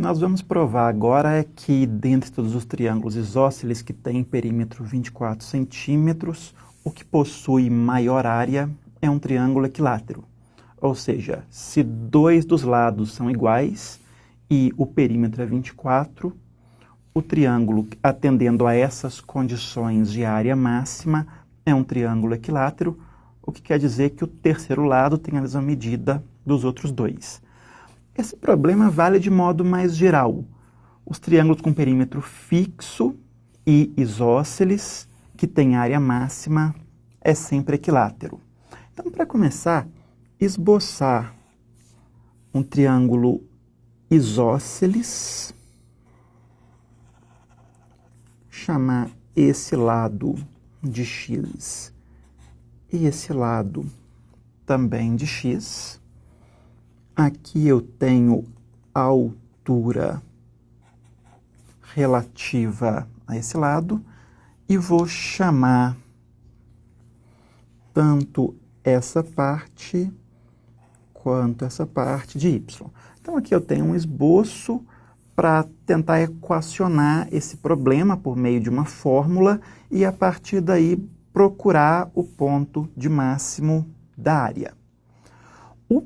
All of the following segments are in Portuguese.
nós vamos provar agora é que, dentre todos os triângulos isósceles que têm perímetro 24 centímetros, o que possui maior área é um triângulo equilátero. Ou seja, se dois dos lados são iguais e o perímetro é 24, o triângulo, atendendo a essas condições de área máxima, é um triângulo equilátero, o que quer dizer que o terceiro lado tem a mesma medida dos outros dois. Esse problema vale de modo mais geral. Os triângulos com perímetro fixo e isósceles, que têm área máxima, é sempre equilátero. Então, para começar, esboçar um triângulo isósceles, chamar esse lado de x e esse lado também de x. Aqui eu tenho a altura relativa a esse lado e vou chamar tanto essa parte quanto essa parte de y. Então aqui eu tenho um esboço para tentar equacionar esse problema por meio de uma fórmula e a partir daí procurar o ponto de máximo da área. O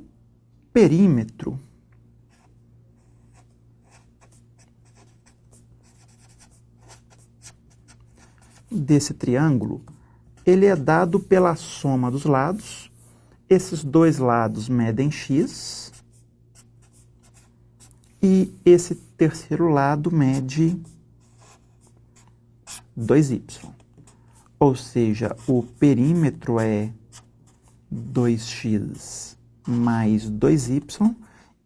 perímetro desse triângulo, ele é dado pela soma dos lados. Esses dois lados medem x e esse terceiro lado mede 2y. Ou seja, o perímetro é 2x mais 2y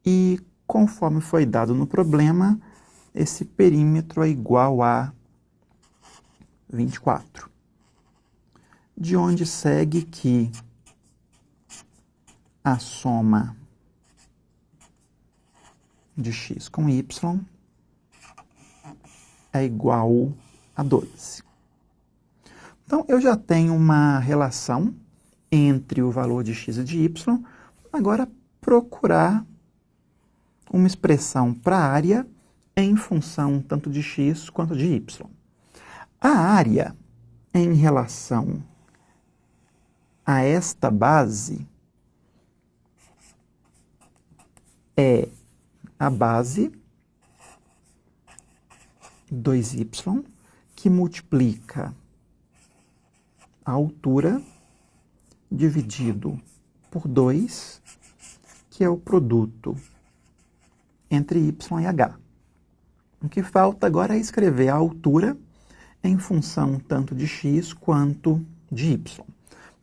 e, conforme foi dado no problema, esse perímetro é igual a 24. De onde segue que a soma de x com y é igual a 12. Então, eu já tenho uma relação entre o valor de x e de y. Agora, procurar uma expressão para a área em função tanto de x quanto de y. A área em relação a esta base é a base 2y que multiplica a altura dividido por 2, que é o produto entre y e h. O que falta agora é escrever a altura em função tanto de x quanto de y.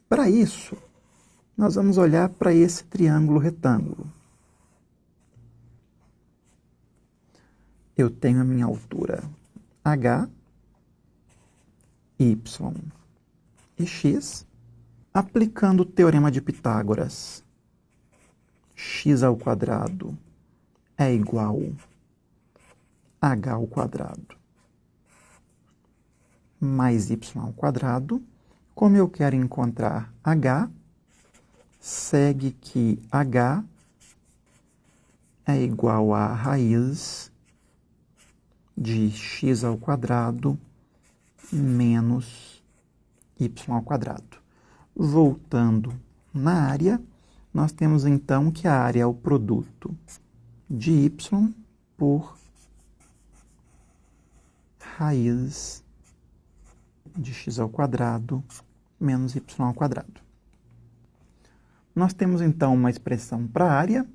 Para isso, nós vamos olhar para esse triângulo retângulo. Eu tenho a minha altura h, y e x. Aplicando o teorema de Pitágoras, x ao quadrado é igual a h ao quadrado mais y ao quadrado. Como eu quero encontrar h, segue que h é igual a raiz de x ao quadrado menos y ao quadrado. Voltando na área, nós temos então que a área é o produto de y por raiz de x ao quadrado menos y ao quadrado. Nós temos então uma expressão para a área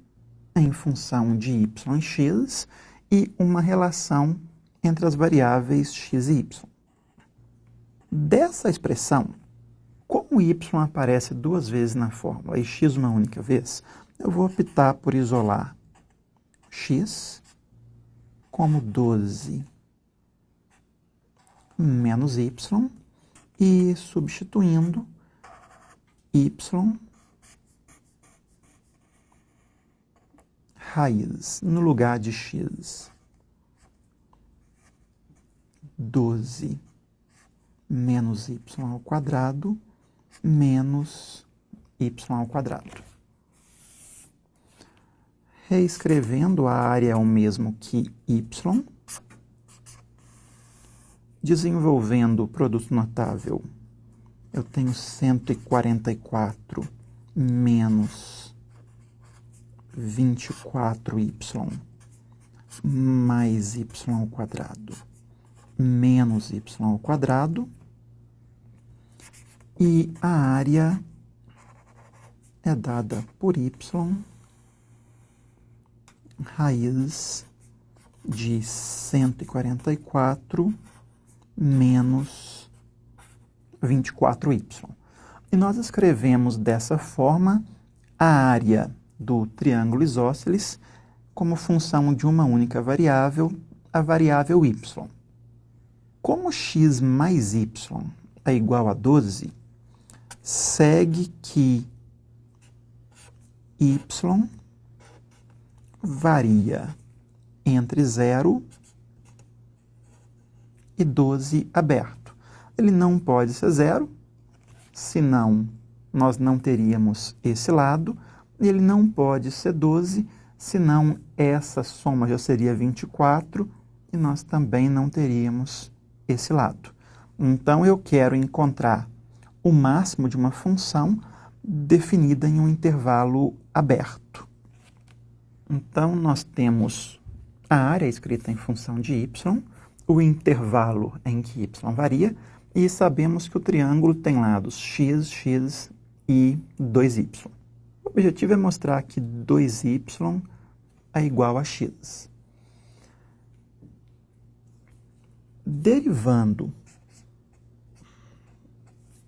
em função de y e x e uma relação entre as variáveis x e y. Dessa expressão, como y aparece duas vezes na fórmula e x uma única vez, eu vou optar por isolar x como 12 menos y e substituindo y raiz no lugar de x. 12 menos y ao quadrado menos y ao quadrado. Reescrevendo, a área é o mesmo que y. Desenvolvendo o produto notável, eu tenho 144 menos 24y mais y ao quadrado menos y ao quadrado. E a área é dada por y raiz de 144 menos 24y. E nós escrevemos dessa forma a área do triângulo isósceles como função de uma única variável, a variável y. Como x mais y é igual a 12, segue que y varia entre 0 e 12 aberto. Ele não pode ser 0, senão nós não teríamos esse lado, e ele não pode ser 12, senão essa soma já seria 24, e nós também não teríamos esse lado. Então, eu quero encontrar o máximo de uma função definida em um intervalo aberto. Então, nós temos a área escrita em função de y, o intervalo em que y varia, e sabemos que o triângulo tem lados x, x e 2y. O objetivo é mostrar que 2y é igual a x. Derivando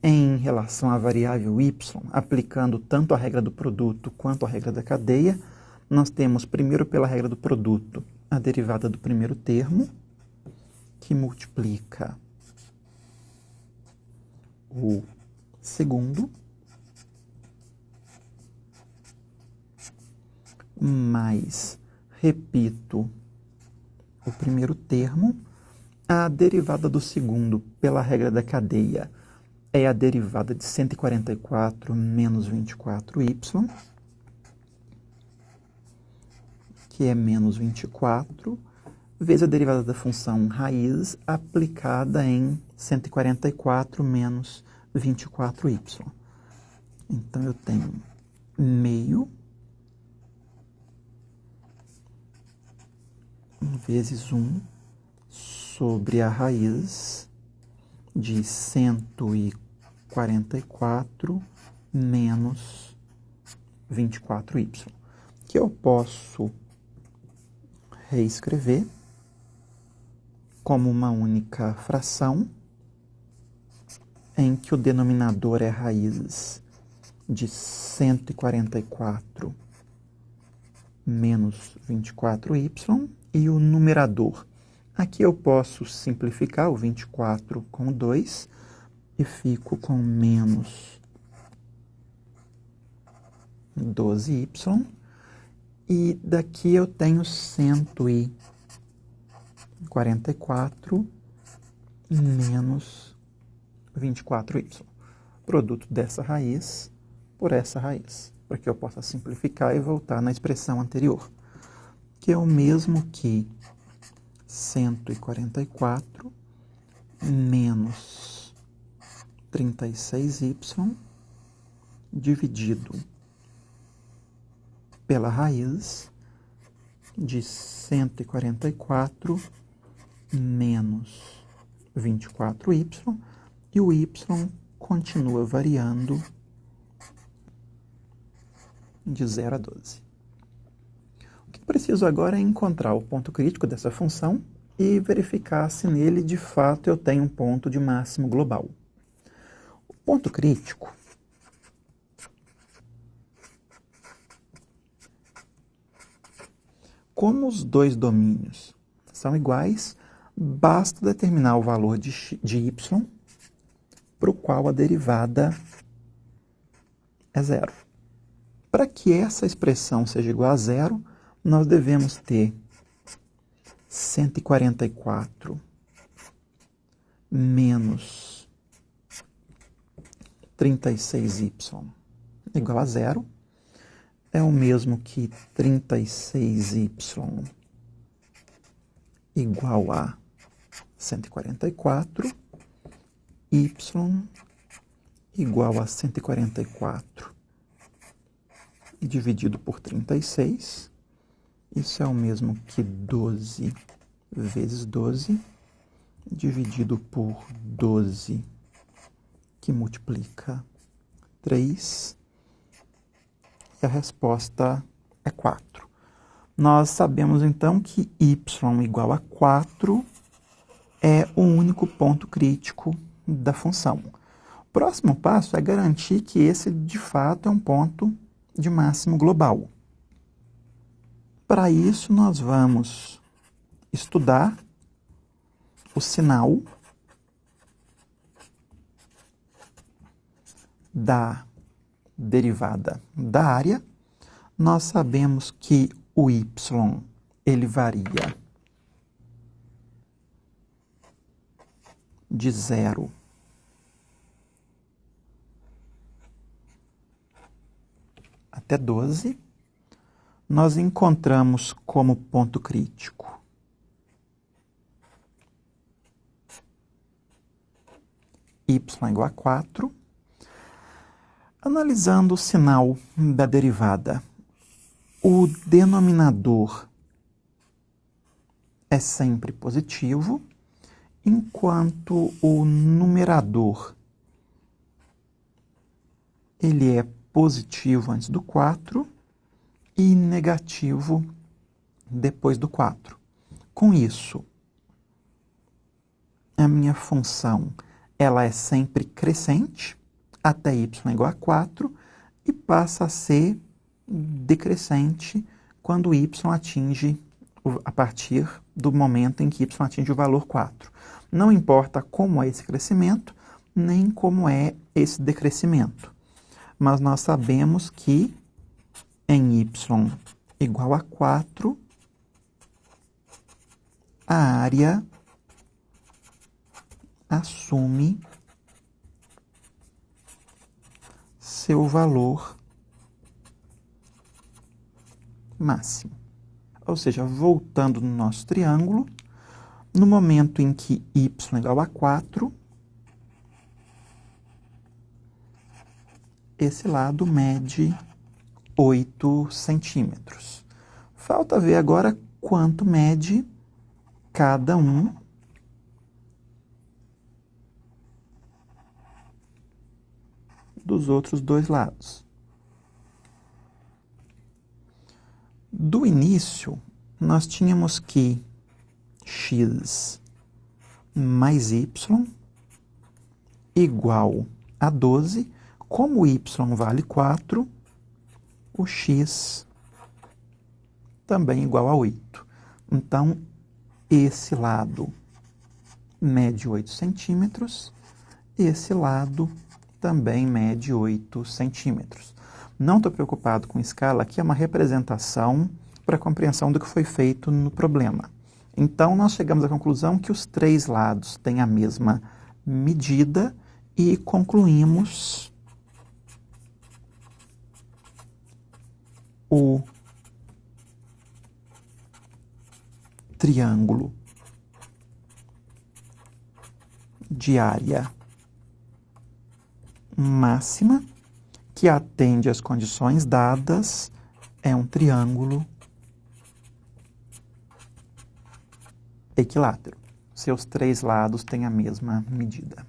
em relação à variável y, aplicando tanto a regra do produto quanto a regra da cadeia, nós temos primeiro pela regra do produto a derivada do primeiro termo, que multiplica o segundo, mais, repito, o primeiro termo. A derivada do segundo pela regra da cadeia é a derivada de 144 menos 24y, que é menos 24, vezes a derivada da função raiz aplicada em 144 menos 24y. Então, eu tenho meio vezes 1 sobre a raiz de 144 menos 24y, que eu posso reescrever como uma única fração, em que o denominador é raiz de 144 menos 24y, e o numerador. Aqui eu posso simplificar o 24 com 2 e fico com menos 12y. E daqui eu tenho 144 menos 24y. Produto dessa raiz por essa raiz, para que eu possa simplificar e voltar na expressão anterior, que é o mesmo que 144 menos 36y dividido pela raiz de 144 menos 24y, e o y continua variando de 0 a 12. O que preciso agora é encontrar o ponto crítico dessa função e verificar se nele, de fato, eu tenho um ponto de máximo global. O ponto crítico como os dois domínios são iguais, basta determinar o valor de y, para o qual a derivada é zero. Para que essa expressão seja igual a zero, nós devemos ter 144 menos 36y igual a zero. é o mesmo que 36y igual a 144, y igual a 144 e dividido por 36, isso é o mesmo que 12 vezes 12, dividido por 12, que multiplica 3, e a resposta é 4. Nós sabemos, então, que y igual a 4 é o único ponto crítico da função. O próximo passo é garantir que esse, de fato, é um ponto de máximo global. Para isso, nós vamos estudar o sinal da derivada da área. Nós sabemos que o y ele varia de 0 até 12. Nós encontramos como ponto crítico y igual a 4. Analisando o sinal da derivada, o denominador é sempre positivo, enquanto o numerador ele é positivo antes do 4 e negativo depois do 4. Com isso, a minha função ela é sempre crescente, até y igual a 4, e passa a ser decrescente quando y atinge, a partir do momento em que y atinge o valor 4. Não importa como é esse crescimento, nem como é esse decrescimento. Mas nós sabemos que em y igual a 4, a área assume seu valor máximo. Ou seja, voltando no nosso triângulo, no momento em que y igual a 4, esse lado mede 8 centímetros. Falta ver agora quanto mede cada um dos outros dois lados. Do início, nós tínhamos que x mais y igual a 12. Como y vale 4, o x também igual a 8. Então, esse lado mede 8 centímetros, esse lado também mede 8 centímetros. Não estou preocupado com escala, aqui é uma representação para a compreensão do que foi feito no problema. Então, nós chegamos à conclusão que os três lados têm a mesma medida e concluímos o triângulo de área máxima, que atende às condições dadas, é um triângulo equilátero. Seus três lados têm a mesma medida.